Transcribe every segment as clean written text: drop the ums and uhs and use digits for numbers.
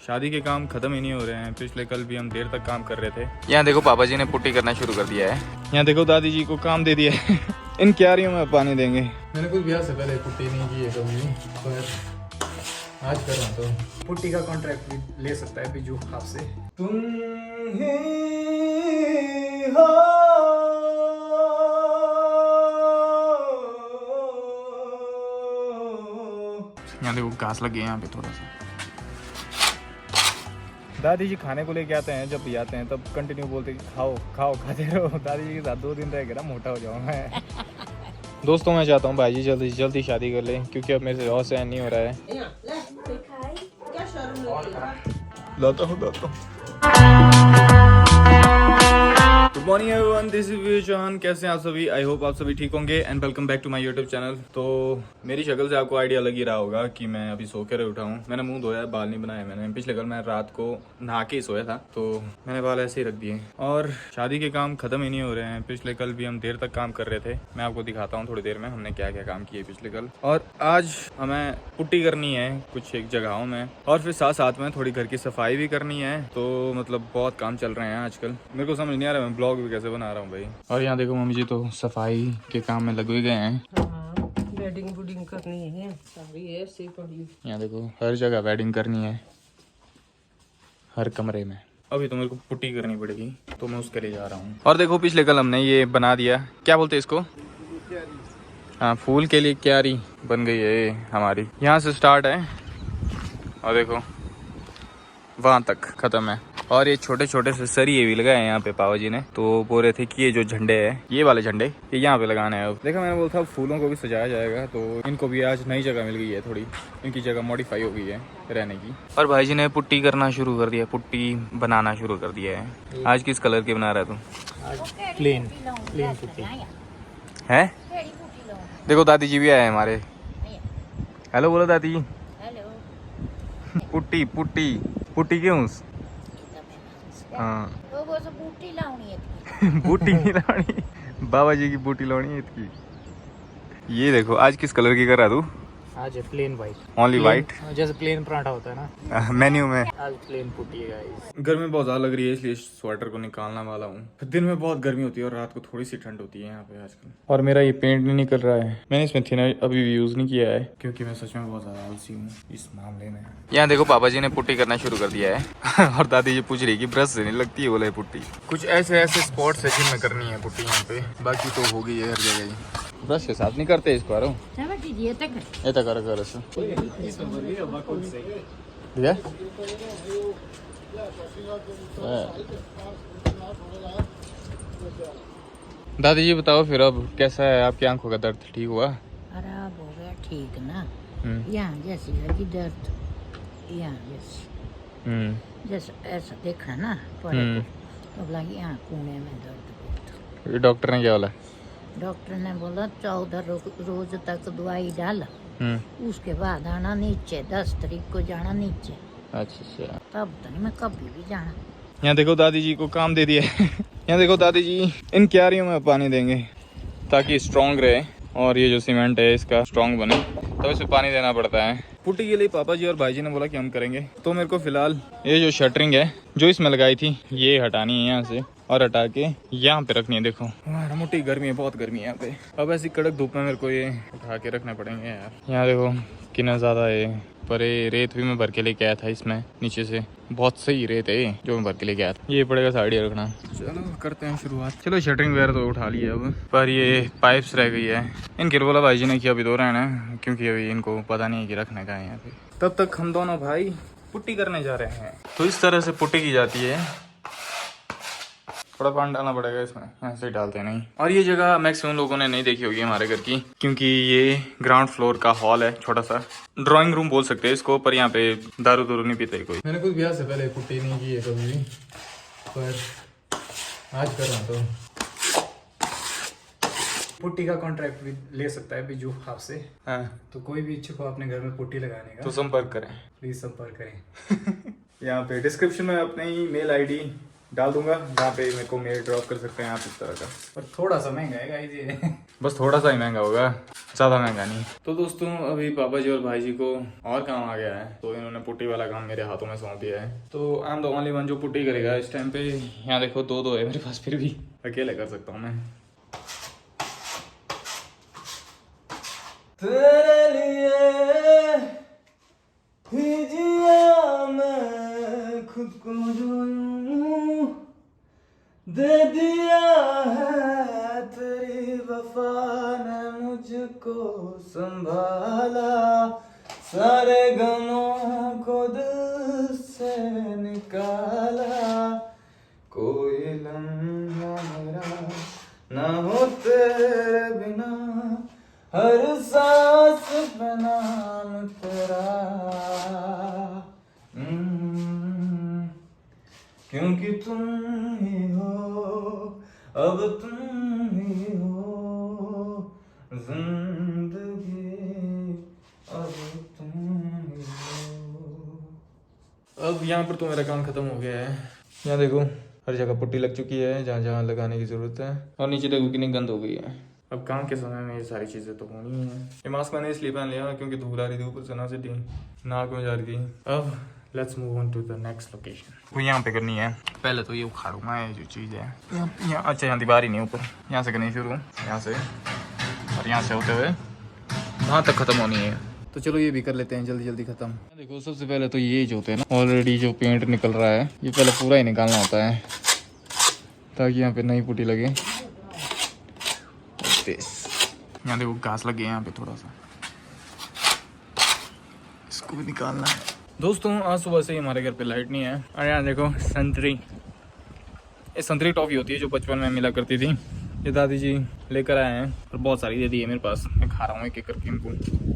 शादी के काम खत्म ही नहीं हो रहे हैं। पिछले कल भी हम देर तक काम कर रहे थे। यहाँ देखो पापा जी ने पुट्टी करना शुरू कर दिया है। यहाँ देखो दादी जी को काम दे दिया है। इन क्यारियों में पानी देंगे। मैंने कुछ ब्याह से पहले पुट्टी नहीं की है कभी, पर आज कर रहा हूँ। तो पुट्टी का कॉन्ट्रैक्ट भी ले सकता है बिजू आपसे। तुम ही हो यहाँ देखो घास लगी है यहाँ पे थोड़ा सा। दादी जी खाने को लेके आते हैं, जब भी आते हैं तब कंटिन्यू बोलते कि खाओ खाओ खाते रहो। दादी जी के साथ 2 दिन रह गया ना मोटा हो जाऊँ मैं। दोस्तों मैं चाहता हूँ भाई जी जल्दी जल्दी शादी कर लें, क्योंकि अब मेरे से और सहन नहीं हो रहा है। लाता हूँ। Good morning everyone, this is Vishan. कैसे हैं आप सभी? आई होप आप सभी ठीक होंगे and welcome back to my YouTube channel. तो मेरी शक्ल से आपको आइडिया लग ही रहा होगा कि मैं अभी सो कर उठा हूँ। मैंने मुंह धोया, बाल नहीं बनाए मैंने। पिछले कल मैं रात को नहा के ही सोया था, तो मैंने बाल ऐसे ही रख दिए। और शादी के काम खत्म ही नहीं हो रहे हैं। पिछले कल भी हम देर तक काम कर रहे थे। मैं आपको दिखाता हूँ थोड़ी देर में हमने क्या क्या काम किए पिछले कल। और आज हमें पुट्टी करनी है कुछ एक जगहों में, और फिर साथ साथ में थोड़ी घर की सफाई भी करनी है। तो मतलब बहुत काम चल रहे हैं आजकल। मेरे को समझ नहीं आ रहा मैं ब्लॉग भी कैसे बना रहा हूँ भाई। और यहाँ देखो मम्मी जी तो सफाई के काम में लगे गए हैं। वेडिंग वुडिंग करनी है, सारी ऐसे पड़ी। यहाँ देखो हर जगह वेडिंग करनी है, हर कमरे में। अभी तो मेरे को पुट्टी करनी पड़ेगी, तो मैं उसके लिए जा रहा हूँ। और देखो पिछले कल हमने ये बना दिया, क्या बोलते हैं इसको? हाँ, फूल के लिए क्यारी बन गई है ये हमारी। यहाँ से स्टार्ट है और देखो वहाँ तक खत्म है। और ये छोटे छोटे से सरिये भी लगाए हैं यहाँ पे पापा जी ने। तो बोल रहे थे कि ये जो झंडे हैं, ये वाले झंडे ये यहाँ पे लगाने हैं। अब देखा मैंने बोला था फूलों को भी सजाया जाएगा, तो इनको भी आज नई जगह मिल गई है। थोड़ी इनकी जगह मॉडिफाई हो गई है रहने की। और भाई जी ने पुट्टी करना शुरू कर दिया, पुट्टी बनाना शुरू कर दिया है। आज किस कलर की बना रहा है तू? आज प्लेन पुट्टी है। देखो दादी जी भी आए हैं हमारे। हेलो बोलो दादी। हेलो। पुट्टी पुट्टी पुट्टी क्यों? हाँ बूटी नहीं लानी, बाबा जी की बूटी लानी है इसकी। ये देखो आज किस कलर की कर रहा तू? आज है प्लेन वाइट। ओनली वाइट, जैसे प्लेन पराठा होता है ना, मेन्यू में। आज प्लेन पुट्टी है गाइस। गर्मी बहुत ज्यादा लग रही है, इसलिए स्वेटर को निकालने वाला हूँ। दिन में बहुत गर्मी होती है और रात को थोड़ी सी ठंड होती है यहाँ पे आजकल। और मेरा ये पेंट नहीं निकल रहा है। मैंने इसमें थिनर अभी भी यूज नहीं किया है, क्योंकि मैं सच में बहुत ज्यादा आलसी हूँ इस मामले में। यहाँ देखो पापा जी ने पुट्टी करना शुरू कर दिया है। और दादी जी पूछ रही कि ब्रश से नहीं लगती है बोले पुट्टी। कुछ ऐसे ऐसे स्पॉट्स है जिनमें करनी है पुट्टी यहाँ पे, बाकी तो हो गई है हर जगह ही। ब्रश के साथ नहीं करते इसको। आरो ये तक कर दादी जी बताओ फिर अब कैसा है? आपकी आंखों का दर्द ठीक हुआ? खराब हो गया ठीक ना। यहाँ जैसी लगी दर्द, यहाँ जैसी जैसे ऐसा देखा ना पड़े तो लगी यहाँ कूने में दर्द बहुत। ये डॉक्टर ने क्या बोला? डॉक्टर ने बोला 14 रोज तक दवाई डाल, उसके बाद आना नीचे, 10 तारीख को जाना नीचे। अच्छा तब तो नहीं मैं कभी भी जाना। यहाँ देखो दादी जी को काम दे दिया है। यहाँ देखो दादी जी इन क्यारियों में पानी देंगे ताकि स्ट्रॉन्ग रहे, और ये जो सीमेंट है इसका स्ट्रॉन्ग बने, तो इसे पानी देना पड़ता है। पुट्टी के लिए पापा जी और भाई जी ने बोला कि हम करेंगे। तो मेरे को फिलहाल ये जो शटरिंग है जो इसमें लगाई थी ये हटानी है यहाँ से, और हटा के यहाँ पे रखनी है। देखो मोटी गर्मी है, बहुत गर्मी है यहाँ पे। अब ऐसी कड़क धूप में मेरे को ये उठा के रखने पड़ेंगे यार। यहाँ देखो कितना ज्यादा है, पर ये रेत भी मैं भर के लेके आया था इसमें नीचे से। बहुत सही रेत है ये जो मैं भर के लेके आया था। ये पड़ेगा साइड रखना। चलो करते हैं शुरुआत। चलो शटरिंग वगैरह तो उठा ली है अब, पर ये पाइप्स रह गई है। इनके बोला भाई जी ने कि अभी धो रहे हैं ना, क्योंकि अभी इनको पता नहीं है कि रखने का है यहाँ पे। तब तक हम दोनों भाई पुट्टी करने जा रहे हैं। तो इस तरह से पुट्टी की जाती है। थोड़ा पानी डालना पड़ेगा इसमें, ऐसे ही डालते नहीं। और ये जगह मैक्सिमम लोगों ने नहीं देखी होगी हमारे घर की, क्योंकि ये ग्राउंड फ्लोर का हॉल है, छोटा सा ड्राइंग रूम बोल सकते हैं इसको। पर यहाँ पे दारू दूरू नहीं पीते कोई। मैंने कुछ ब्याह से पहले पुट्टी नहीं की है कभी, पर आज कर रहा हूँ। तो पुट्टी का कॉन्ट्रैक्ट भी ले सकता है बिजू आपसे। हाँ, तो कोई भी इच्छुक हो अपने घर में पुट्टी लगाने का तो संपर्क करें, प्लीज संपर्क करें। यहाँ पे डिस्क्रिप्शन में अपनी मेल ID डाल दूंगा, जहाँ पे मेरे को मेल ड्रॉप कर सकते हैं आप इस तरह का। पर थोड़ा सा महंगा है गाइस ये। बस थोड़ा सा ही महंगा होगा, ज़्यादा महंगा नहीं। तो दोस्तों अभी पापा जी और भाई जी को और काम आ गया है, तो इन्होंने पुट्टी वाला काम मेरे हाथों में सौंप दिया है। तो I am the only one जो पुट्टी करेगा इस टाइम पे। यहाँ देखो दो है मेरे पास, फिर भी अकेले कर सकता हूँ मैं। तेरे लिए ही जिया मैं खुद को जो यूं दे दिया है, तेरी वफा ने मुझको संभाला, सारे गमों को दिल से निकाला, कोई लम्हा मेरा ना हो तेरे बिना, हर सांस पे नाम तेरा, क्योंकि तुम ही हो, अब तुम ही हो जिंदगी, अब तुम ही हो। अब यहाँ पर तो मेरा काम खत्म हो गया है। यहाँ देखो हर जगह पुट्टी लग चुकी है जहाँ जहाँ लगाने की जरूरत है, और नीचे देखो कितनी गंद हो गई है। अब काम के समय में ये सारी चीज़ें तो होनी ही है। ये मास्क मैंने इसलिए पहन लिया क्योंकि धूल आ रही थी ऊपर से, ना से नाक में जा रही थी। अब let's move on to the next location. वो यहाँ पे करनी है, पहले तो ये उखाड़ूंगा ये जो चीज़ है यहाँ। अच्छा यहाँ दीवार ही नहीं, ऊपर यहाँ से करनी शुरू, यहाँ से और यहाँ से होते हुए वहाँ तक ख़त्म होनी है। तो चलो ये भी कर लेते हैं जल्दी जल्दी ख़त्म। देखो सबसे पहले तो ये जो होते हैं ना, ऑलरेडी जो पेंट निकल रहा है ये पहले पूरा ही निकालना होता है ताकि यहाँ पे नई पुट्टी लगे। यहाँ देखो घास लगे यहाँ पे, थोड़ा सा इसको भी निकालना है। दोस्तों आज सुबह से ही हमारे घर पे लाइट नहीं है, और यहाँ देखो संतरी, ये संतरी टॉफी होती है जो बचपन में मिला करती थी, ये दादी जी लेकर आए हैं और बहुत सारी दे दी है मेरे पास, मैं खा रहा हूँ एक एक करके इनको।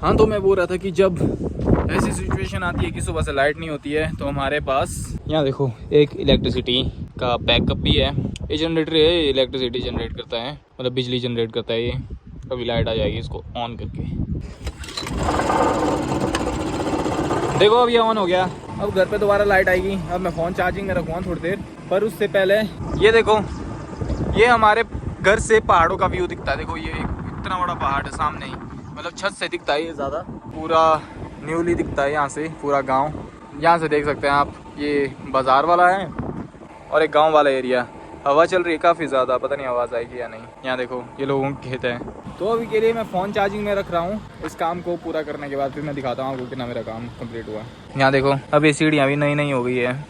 हाँ तो मैं बोल रहा था कि जब ऐसी सिचुएशन आती है कि सुबह से लाइट नहीं होती है तो हमारे पास यहाँ देखो एक इलेक्ट्रिसिटी का बैकअप भी है। ये जनरेटर है, इलेक्ट्रिसिटी जनरेट करता है, मतलब बिजली जनरेट करता है ये। कभी लाइट आ जाएगी इसको ऑन करके, देखो अब ये ऑन हो गया। अब घर पे दोबारा लाइट आएगी। अब मैं फ़ोन चार्जिंग में रखूँगा थोड़ी देर, पर उससे पहले ये देखो, ये हमारे घर से पहाड़ों का व्यू दिखता है। देखो ये इतना बड़ा पहाड़ है सामने ही, मतलब छत से दिखता है ये ज़्यादा, पूरा न्यूली दिखता है यहाँ से पूरा गांव। यहाँ से देख सकते हैं आप, ये बाज़ार वाला है और एक गांव वाला एरिया। हवा चल रही है काफ़ी ज़्यादा, पता नहीं आवाज़ आएगी या नहीं। यहाँ देखो ये लोगों के खेत हैं। तो अभी के लिए मैं फ़ोन चार्जिंग में रख रहा हूँ, इस काम को पूरा करने के बाद फिर मैं दिखाता हूँ आपको कितना मेरा काम कंप्लीट हुआ। यहाँ देखो अब ये सीढ़ियाँ भी नई नई हो गई है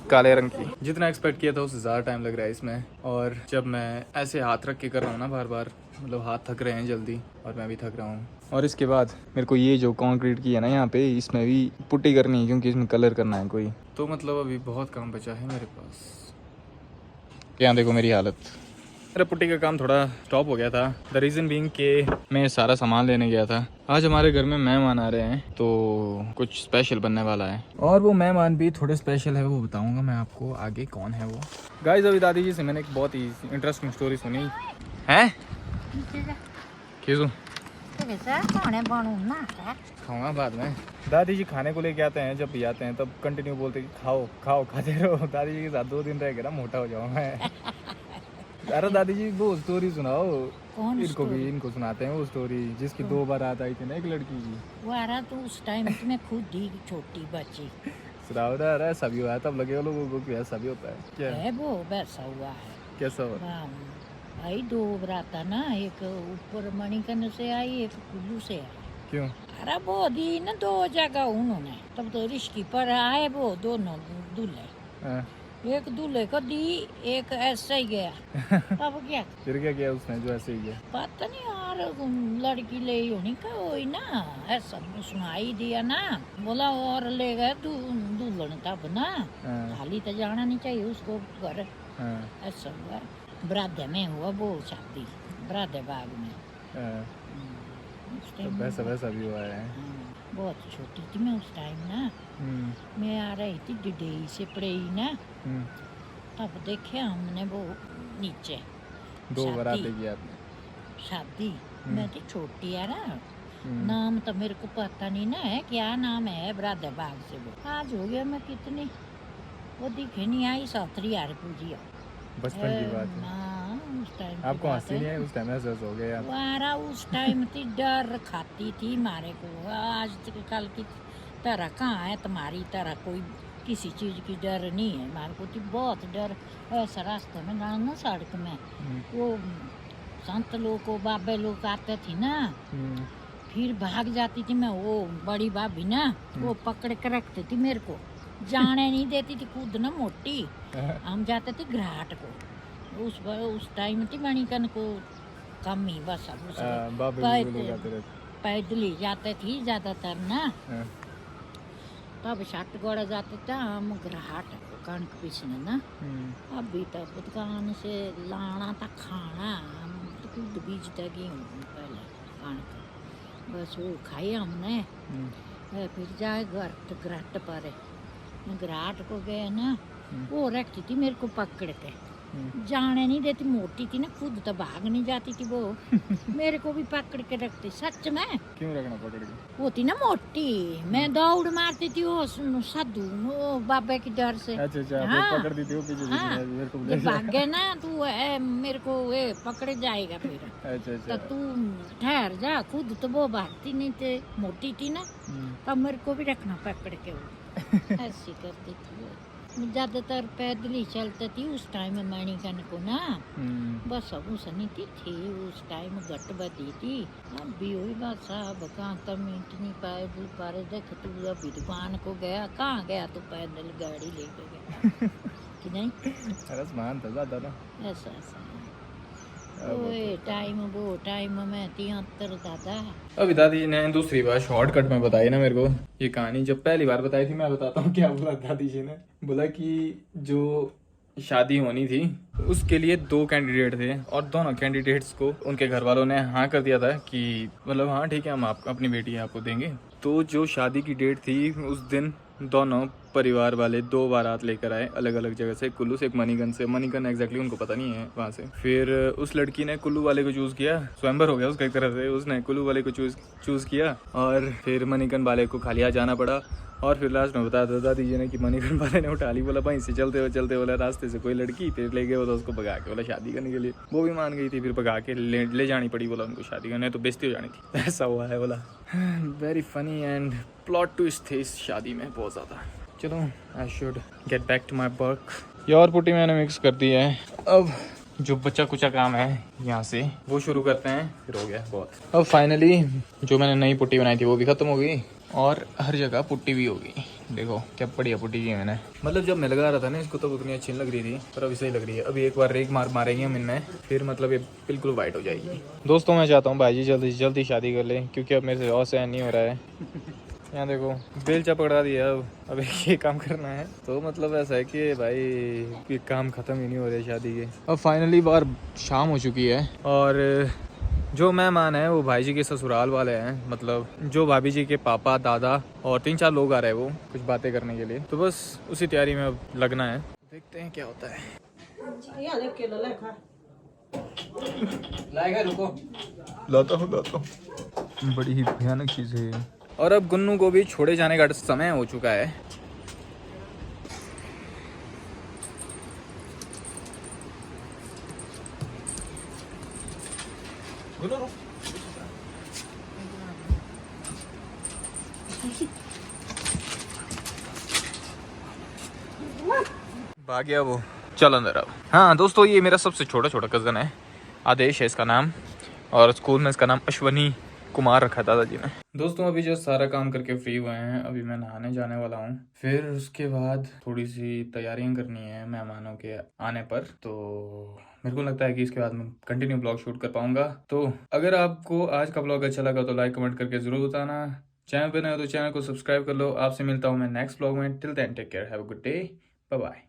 काले रंग की। जितना एक्सपेक्ट किया था उससे ज़्यादा टाइम लग रहा है इसमें, और जब मैं ऐसे हाथ रख के कर रहा हूँ ना बार बार, मतलब हाथ थक रहे हैं जल्दी और मैं भी थक रहा हूँ। और इसके बाद मेरे को ये जो कंक्रीट की है ना यहाँ पे, इसमें भी पुट्टी करनी है क्योंकि इसमें कलर करना है कोई। तो मतलब अभी बहुत काम बचा है मेरे पास। यहाँ देखो मेरी हालत, मेरा पुट्टी का काम थोड़ा स्टॉप हो गया था। द रीज़न बीइंग कि मैं सारा सामान लेने गया था। आज हमारे घर में मेहमान आ रहे हैं तो कुछ स्पेशल बनने वाला है, और वो मेहमान भी थोड़े स्पेशल है, वो बताऊंगा मैं आपको आगे कौन है वो। गाइस अभी दादी जी से मैंने एक बहुत ही इंटरेस्टिंग स्टोरी सुनी है। खाऊंगा बाद में। दादी जी खाने को लेके आते हैं, जब भी आते हैं तब कंटिन्यू बोलते कि खाओ खाओ खाते रहो। दादी जी के साथ 2 दिन रह गए ना मोटा हो जाऊँ मैं। अरे दादी जी वो स्टोरी सुनाओ। इनको भी इनको सुनाते हैं वो स्टोरी जिसकी 2 बार याद आई थी ना एक लड़की की। वो आ रहा तो उस टाइम में खुद ही छोटी बच्ची। सुनाओ ना। अरे सभी हुआ है तब लगे लोगों को कि सभी होता है क्या है वो वैसा हुआ है। कैसा हुआ भाई 2 बराता ना, एक ऊपर मणिकर्ण से आई, एक कुल्लू से आई। क्यों? अरे वो दी ना 2 जगह उन्होंने, तब तो रिश्की पर आए वो दोनों दूल्हे। एक दूल्हे को दी, एक ऐसे ही गया। तब क्या फिर क्या किया उसने जो ऐसे ही गया? पता नहीं यार, लड़की ले होनी का वही ना, ऐसा सुनाई दिया ना, बोला और ले गए दुल्हन तब ना, खाली तो जाना नहीं चाहिए उसको घर। ऐसा हुआ बरादे में हुआ वो शादी, बरादे बाग में। तो वैसा भी हुआ है। बहुत छोटी थी मैं उस टाइम ना, मैं आ रही थी डिडेई से पड़ई ना, तब देखे हमने वो नीचे 2 बराते की आपने शादी। मैं तो छोटी है ना, नाम तो मेरे को पता नहीं ना है क्या नाम है बरादे बाग से। वो आज हो गया मैं कितनी, वो दिखे नहीं आई 7,000 पूजिया। बचपन की बात है। उस टाइम आपको हंसी नहीं है उस टाइम ऐसा हो गया? वारा उस टाइम थी डर खाती थी मारे को। आज कल की तरह कहाँ है तुम्हारी तरह कोई किसी चीज़ की डर नहीं है हमारे को। तो बहुत डर ऐसा रास्ते में जाना ना सड़क में वो संत लोग को बाबे लोग आते थे ना फिर भाग जाती थी मैं। वो बड़ी भाभी ना वो पकड़ के रखती थी मेरे को जाने नहीं देती थी खुद ना मोटी। हम जाते थे घाट को उस टाइम थी मणिकन को कम ही बस अब पैदल ही जाते थे ज़्यादातर ना। तब शट गोड़ा जाते थे हम घाट को कणक पीसने ना। अभी तक दुकान से लाना था खाना हम तो खुद बीजते गेहूँ पहले कणक बस वो खाई हमने। फिर जाए घाट पर घाट को गए ना वो रखती थी मेरे को पकड़ के जाने नहीं देती। मोटी थी ना खुद तो भाग नहीं जाती थी वो मेरे को भी पकड़ के रखती। सच में क्यों रखना पकड़ के? वो थी ना मोटी मैं दौड़ मारती थी वो साधु वो बाबा की डर से। अच्छा हाँ, पकड़ दी थी वो पीछे हाँ, मेरे को जब भाग गए ना तू मेरे को ये पकड़ जाएगा फिर। अच्छा तो तू ठहर जा खुद तो वो भागती नहीं थे मोटी थी ना तब मेरे को भी रखना पकड़ के वो ऐसी करती थी वो। ज़्यादातर पैदल ही चलती थी उस टाइम में मणिकन को ना। बस अब उसने थी उस टाइम घट बदी थी। अब भी वही बात साहब कहाँ तक इतनी पैदल पर देख तू अभी दुकान को गया कहाँ गया तो पैदल गाड़ी लेके गया कि नहीं? अरे सामान था ज़्यादा ना ऐसा वो टाइम में 73 दादा। अभी दादी ने दूसरी बार शॉर्टकट में बताई ना मेरे को ये कहानी। जब पहली बार बताई थी मैं बताता हूँ क्या बोला दादी जी ने। बोला कि जो शादी होनी थी उसके लिए 2 कैंडिडेट थे और दोनों कैंडिडेट्स को उनके घर वालों ने हाँ कर दिया था कि मतलब हाँ ठीक है हम अपनी बेटी आपको देंगे। तो जो शादी की डेट थी उस दिन दोनों परिवार वाले 2 बारात लेकर आए अलग अलग जगह से। कुल्लू से एक मणिकन से। मणिकन एग्जैक्टली उनको पता नहीं है वहाँ से। फिर उस लड़की ने कुल्लू वाले को चूज़ किया। स्वयंवर हो गया उसका एक तरह से। उसने कुल्लू वाले को चूज़ किया और फिर मणिकन वाले को खालिया जाना पड़ा। और फिर लास्ट में बताया था दादी जी ने कि मणिकन वाले ने उठा ली। बोला भाई से चलते बोला रास्ते से कोई लड़की फिर ले गए। बोला उसको भगा के बोला शादी करने के लिए। वो भी मान गई थी। फिर भगा के ले जानी पड़ी। बोला उनको शादी करने तो बेइज्जती हो जानी थी। ऐसा हुआ है बोला। Very funny and plot twist थे इस शादी में बहुत ज़्यादा। चलो I should get back to my work. ये और पुट्टी मैंने मिक्स कर दी है। अब जो बच्चा कुचा काम है यहाँ से वो शुरू करते हैं। फिर हो गया बहुत। अब फाइनली जो मैंने नई पुट्टी बनाई थी वो भी ख़त्म हो गई और हर जगह पुट्टी भी हो गई। देखो क्या बढ़िया पुट्टी की मैंने। मतलब जब मैं लगा रहा था ना इसको तब उतनी अच्छी लग रही थी पर अभी सही लग रही है। अभी एक बार रेग मारेंगे हम इनमें फिर मतलब ये बिल्कुल वाइट हो जाएगी। दोस्तों मैं चाहता हूँ भाई जी जल्दी से जल्दी शादी कर ले क्योंकि अब मेरे से और सहन नहीं हो रहा है। यहाँ देखो बेलचा पकड़ा दिया। अब ये काम करना है तो मतलब ऐसा है कि भाई ये काम ख़त्म ही नहीं हो रहा है शादी के। अब फाइनली बार शाम हो चुकी है और जो मेहमान है वो भाई जी के ससुराल वाले हैं। मतलब जो भाभी जी के पापा दादा और 3-4 लोग आ रहे हैं वो कुछ बातें करने के लिए। तो बस उसी तैयारी में अब लगना है। देखते हैं क्या होता है। रुको लाता हूँ। बड़ी ही भयानक चीज़ है ये। और अब गुन्नू को भी छोड़े जाने का समय हो चुका है। भाग गया वो। चल अंदर अब। हाँ दोस्तों ये मेरा सबसे छोटा कज़न है। आदेश है इसका नाम और स्कूल में इसका नाम अश्वनी कुमार रखा दादाजी ने। दोस्तों अभी जो सारा काम करके फ्री हुए हैं अभी मैं नहाने जाने वाला हूँ। फिर उसके बाद थोड़ी सी तैयारियां करनी है मेहमानों के आने पर। तो मेरे को लगता है कि इसके बाद मैं कंटिन्यू ब्लॉग शूट कर पाऊंगा। तो अगर आपको आज का ब्लॉग अच्छा लगा तो लाइक कमेंट करके जरूर बताना। चैनल पे नए हो तो चैनल को सब्सक्राइब कर लो। आपसे मिलता हूँ मैं नेक्स्ट ब्लॉग में। Till then take care, have a good day, bye bye.